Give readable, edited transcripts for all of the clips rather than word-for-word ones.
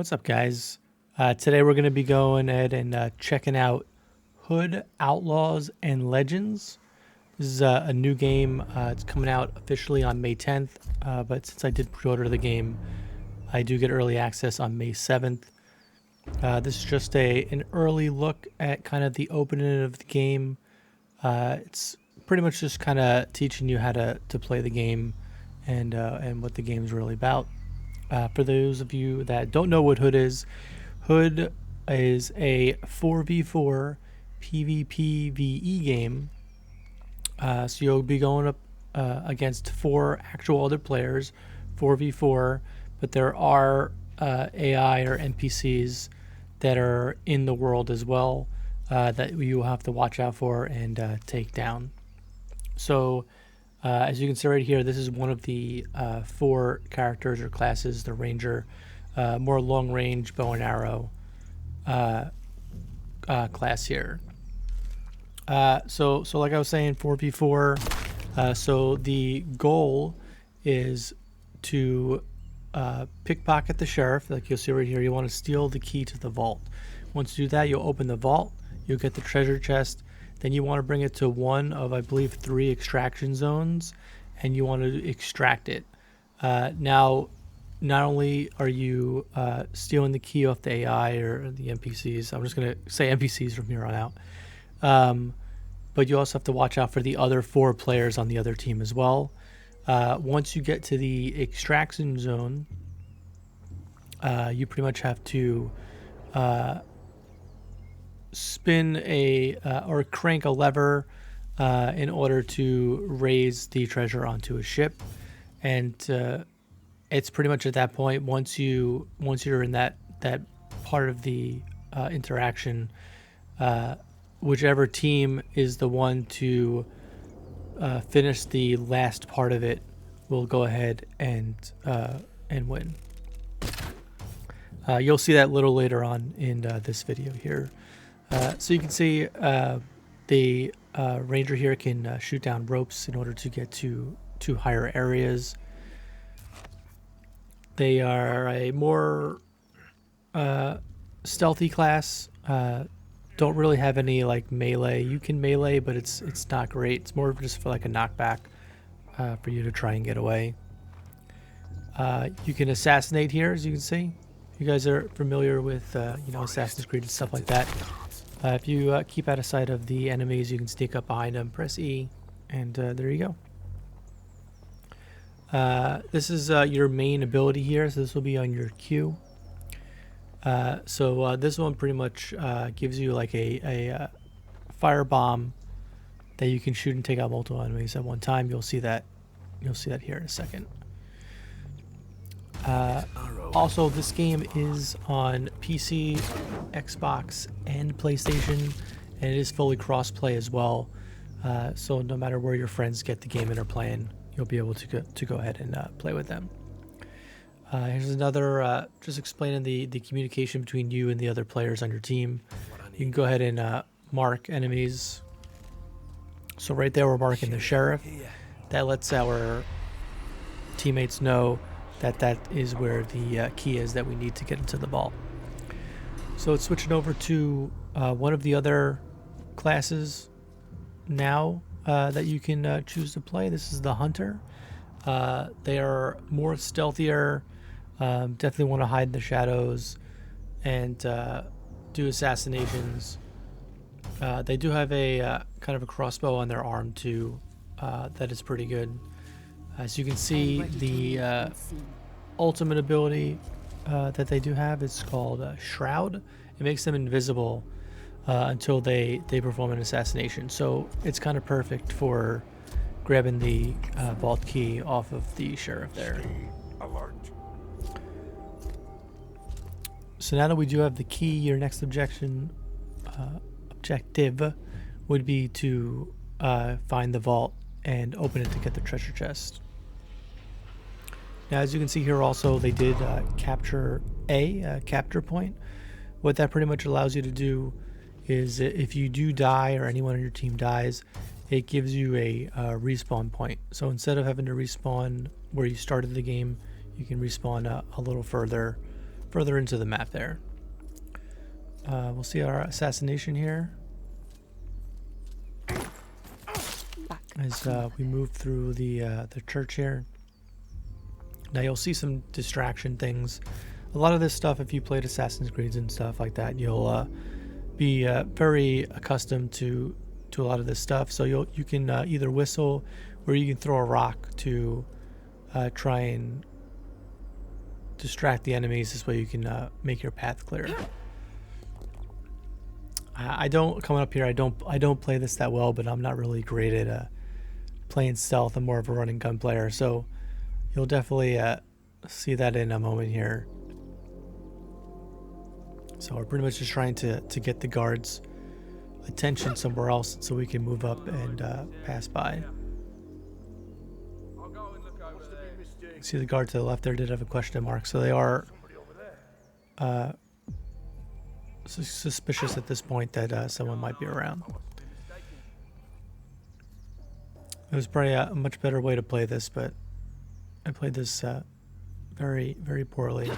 What's up, guys? Today we're going to be going ahead and checking out Hood, Outlaws and Legends. This is a new game. It's coming out officially on May 10th, but since I did pre-order the game, I do get early access on May 7th. This is just an early look at kind of the opening of the game. It's pretty much just kind of teaching you how to play the game and what the game's really about. For those of you that don't know what Hood is a 4v4 PvPvE game. So you'll be going up against 4 actual other players, 4v4, but there are AI or NPCs that are in the world as well that you have to watch out for and take down. So as you can see right here, this is one of the 4 characters or classes, the Ranger, more long range bow and arrow class here. So like I was saying, 4v4. So the goal is to pickpocket the sheriff. Like you'll see right here, you want to steal the key to the vault. Once you do that, you'll open the vault, you'll get the treasure chest. Then you want to bring it to one of, I believe, 3 extraction zones, and you want to extract it. Now, not only are you stealing the key off the AI or the NPCs, I'm just going to say NPCs from here on out, but you also have to watch out for the other 4 players on the other team as well. Once you get to the extraction zone, you pretty much have to spin or crank a lever in order to raise the treasure onto a ship, and it's pretty much at that point, once you're in that part of the interaction, whichever team is the one to finish the last part of it will go ahead and win. You'll see that a little later on in this video here. So you can see the Ranger here can shoot down ropes in order to get to higher areas. They are a more stealthy class. Don't really have any like melee. You can melee, but it's not great. It's more just for like a knockback for you to try and get away. You can assassinate here, as you can see. You guys are familiar with Assassin's Creed and stuff like that. If you keep out of sight of the enemies, you can sneak up behind them, press E, and there you go. This is your main ability here, so this will be on your Q. So this one pretty much gives you like a fire bomb that you can shoot and take out multiple enemies at one time. You'll see that here in a second. Also, this game is on PC, Xbox, and PlayStation, and it is fully cross-play as well. So no matter where your friends get the game and are playing, you'll be able to go ahead and play with them. Here's another, just explaining the communication between you and the other players on your team. You can go ahead and mark enemies. So right there, we're marking the sheriff. That lets our teammates know that is where the key is that we need to get into the vault. So it's switching over to one of the other classes now that you can choose to play. This is the Hunter. They are more stealthier, definitely want to hide in the shadows and do assassinations. They do have a kind of a crossbow on their arm too, that is pretty good. As you can see, the ultimate ability that they do have is called Shroud. It makes them invisible until they perform an assassination. So it's kind of perfect for grabbing the vault key off of the sheriff there. So now that we do have the key, your next objective would be to find the vault and open it to get the treasure chest. Now, as you can see here also, they did capture a capture point. What that pretty much allows you to do is if you do die or anyone on your team dies, it gives you a respawn point. So instead of having to respawn where you started the game, you can respawn a little further further into the map there. We'll see our assassination here as we move through the church here. Now you'll see some distraction things. A lot of this stuff, if you played Assassin's Creed and stuff like that, you'll be very accustomed to a lot of this stuff. So you can either whistle or you can throw a rock to try and distract the enemies. This way you can make your path clear. I don't coming up here. I don't play this that well, but I'm not really great at playing stealth. I'm more of a running gun player, so you'll definitely see that in a moment here. So we're pretty much just trying to get the guards' attention somewhere else so we can move up and pass by. See the guard to the left there did have a question mark, so they are suspicious at this point that someone might be around. It was probably a much better way to play this, but I played this very, very poorly.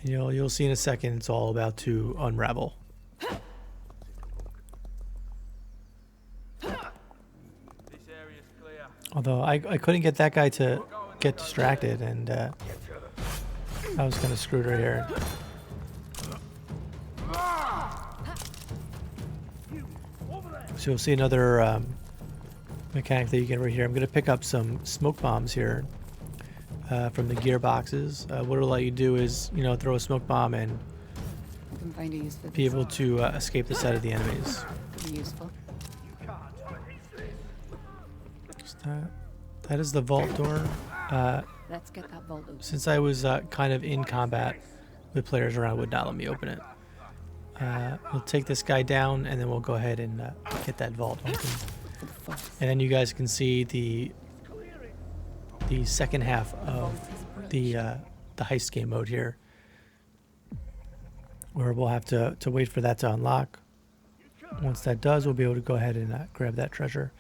And you'll see in a second it's all about to unravel. Although I couldn't get that guy to get distracted, and I was kind of screwed right here. So you'll see another mechanic that you get right here. I'm going to pick up some smoke bombs here from the gearboxes. What it'll let you do is, throw a smoke bomb and be able to escape the sight of the enemies. Could be useful. That is the vault door. Let's get that vault open. Since I was kind of in combat with players around, would not let me open it. We'll take this guy down, and then we'll go ahead and get that vault open. And then you guys can see the second half of the heist game mode here, where we'll have to wait for that to unlock. Once that does, we'll be able to go ahead and grab that treasure.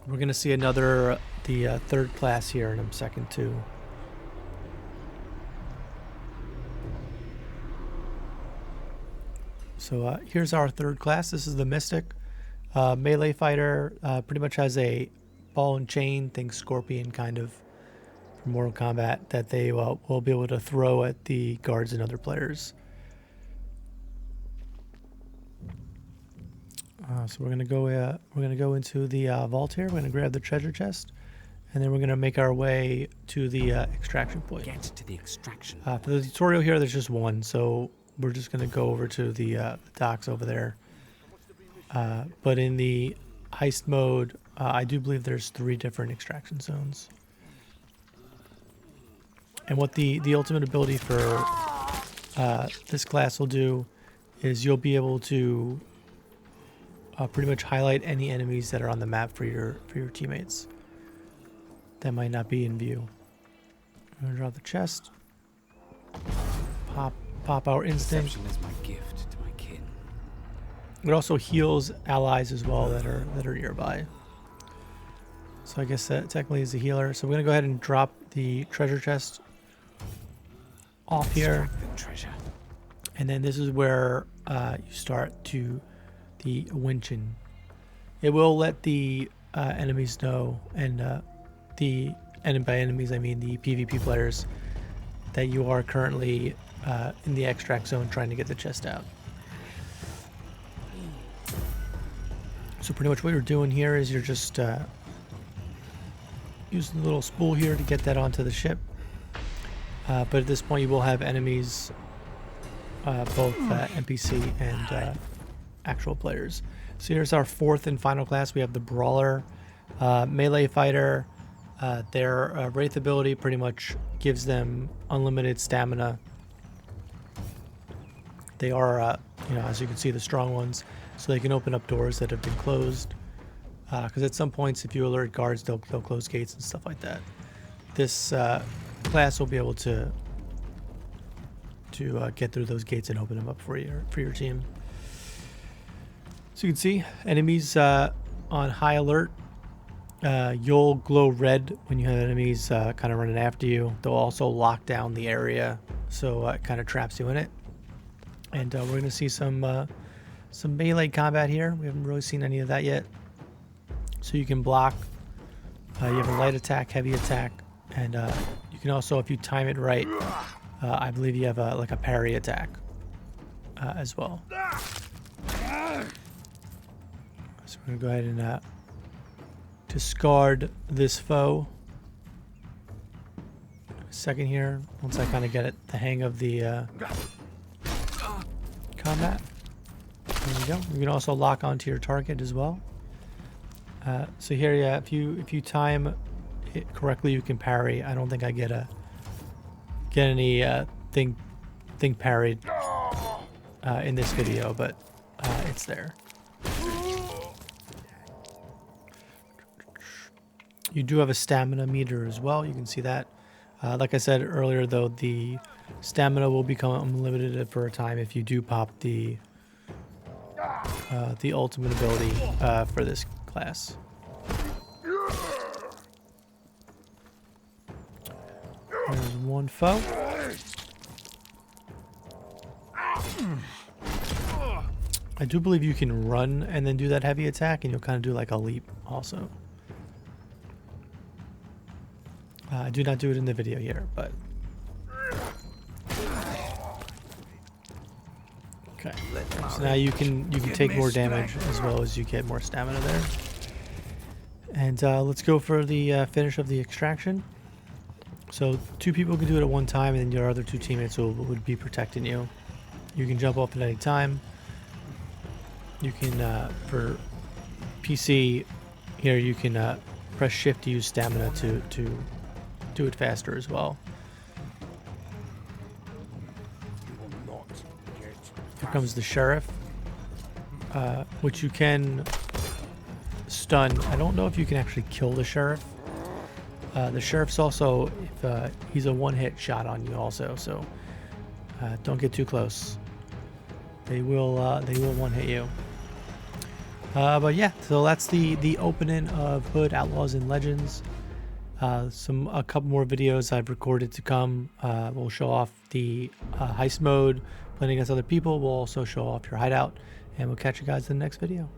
We're going to see the third class here in a second too. So here's our third class. This is the Mystic. Melee fighter, pretty much has a ball and chain, think Scorpion kind of from Mortal Kombat, that they will be able to throw at the guards and other players. So we're gonna go into the vault here. We're gonna grab the treasure chest, and then we're gonna make our way to the extraction point. Get to the extraction. For the tutorial here, there's just one, so we're just gonna go over to the docks over there. But in the heist mode, I do believe there's 3 different extraction zones. And what the ultimate ability for this class will do is you'll be able to pretty much highlight any enemies that are on the map for your teammates that might not be in view. I'm gonna draw the chest. Pop our instinct. Perception is my gift to my kin. It also heals allies as well that are nearby. So I guess that technically is a healer. So we're gonna go ahead and drop the treasure chest off here, Treasure. and then this is where you start to the winching. It will let the enemies know, and by enemies I mean the PvP players, that you are currently in the extract zone trying to get the chest out. So pretty much what you're doing here is you're just using the little spool here to get that onto the ship. But at this point you will have enemies, both NPC and actual players. So here's our 4th and final class. We have the Brawler. Melee fighter. Their Wraith ability pretty much gives them unlimited stamina. They are, as you can see, the strong ones, so they can open up doors that have been closed. Because at some points, if you alert guards, they'll close gates and stuff like that. This class will be able to get through those gates and open them up for your team. So you can see enemies on high alert. You'll glow red when you have enemies kind of running after you. They'll also lock down the area, so it kind of traps you in it. And we're going to see some melee combat here. We haven't really seen any of that yet. So you can block. You have a light attack, heavy attack, and you can also, if you time it right, I believe you have like a parry attack as well. So we're going to go ahead and discard this foe. A second here, once I kind of get the hang of the combat. There we go. You can also lock onto your target as well. So here, yeah, if you time it correctly, you can parry. I don't think I get any thing parried in this video, but it's there. You do have a stamina meter as well. You can see that. Like I said earlier, though, the stamina will become unlimited for a time if you do pop the ultimate ability for this class. There's one foe. I do believe you can run and then do that heavy attack, and you'll kind of do like a leap also. I do not do it in the video here, but okay. So now you can take more damage as well as you get more stamina there. And let's go for the finish of the extraction. So 2 people can do it at one time, and then your other 2 teammates would be protecting you. You can jump off at any time. You can, for PC here, you can press shift to use stamina to do it faster as well. Here comes the sheriff, which you can stun. I don't know if you can actually kill the sheriff. The sheriff's also, if he's a one-hit shot on you also, so don't get too close. They will one-hit you. But yeah, so that's the opening of Hood Outlaws and Legends. A couple more videos I've recorded to come. We'll show off the heist mode, playing against other people. We'll also show off your hideout, and we'll catch you guys in the next video.